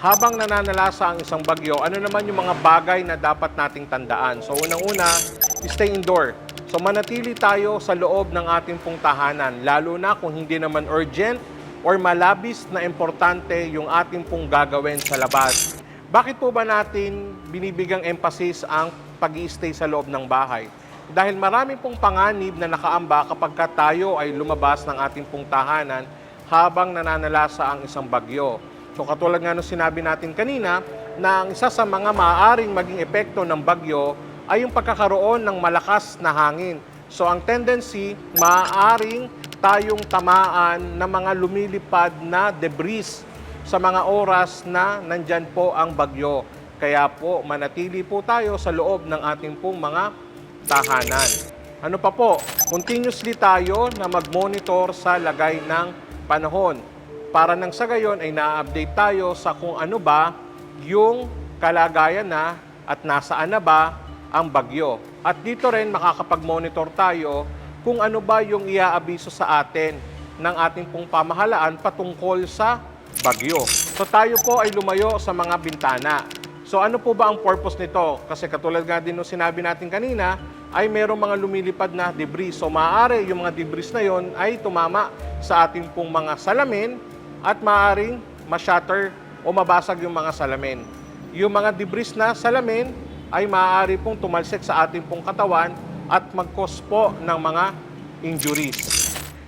Habang nananalasa ang isang bagyo, ano naman yung mga bagay na dapat nating tandaan? So unang-una, stay indoor. So manatili tayo sa loob ng ating pong tahanan, lalo na kung hindi naman urgent or malabis na importante yung ating pong gagawin sa labas. Bakit po ba natin binibigang emphasis ang pag-i-stay sa loob ng bahay? Dahil marami pong panganib na nakaamba kapag tayo ay lumabas ng ating pong tahanan habang nananalasa ang isang bagyo. So katulad nga nung sinabi natin kanina, na ang isa sa mga maaaring maging epekto ng bagyo ay yung pagkakaroon ng malakas na hangin. So ang tendency, maaaring tayong tamaan ng mga lumilipad na debris sa mga oras na nandyan po ang bagyo. Kaya po, manatili po tayo sa loob ng ating pong mga tahanan. Ano pa po? Continuously tayo na mag-monitor sa lagay ng panahon. Para nang sa gayon ay na-update tayo sa kung ano ba yung kalagayan na at nasaan na ba ang bagyo. At dito rin makakapag-monitor tayo kung ano ba yung iaabiso sa atin ng ating pong pamahalaan patungkol sa bagyo. So tayo po ay lumayo sa mga bintana. So ano po ba ang purpose nito? Kasi katulad nga din ng sinabi natin kanina, ay merong mga lumilipad na debris. So maaari yung mga debris na yon ay tumama sa ating pong mga salamin at maaaring ma-shatter o mabasag yung mga salamin. Yung mga debris na salamin ay maaari pong tumalsik sa ating pong katawan at mag-cause po ng mga injuries.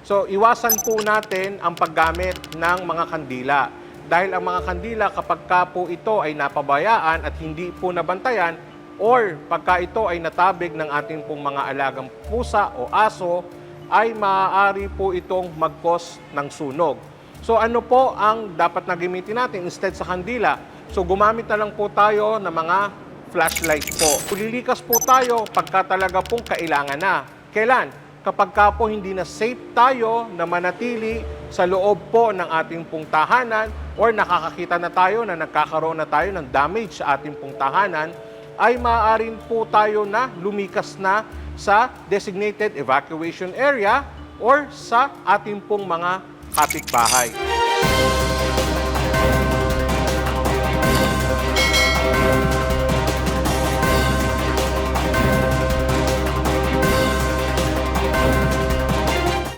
So iwasan po natin ang paggamit ng mga kandila. Dahil ang mga kandila kapag ka po ito ay napabayaan at hindi po nabantayan or pagka ito ay natabig ng ating pong mga alagang pusa o aso, ay maaari po itong mag-cause ng sunog. So ano po ang dapat na gamitin natin instead sa kandila? So gumamit na lang po tayo ng mga flashlight po. Lilikas po tayo pagka talaga pong kailangan na. Kailan? Kapag ka po hindi na safe tayo na manatili sa loob po ng ating pong tahanan or nakakakita na tayo na nagkakaroon na tayo ng damage sa ating pong tahanan, ay maaaring po tayo na lumikas na sa designated evacuation area or sa ating pong mga kapitbahay.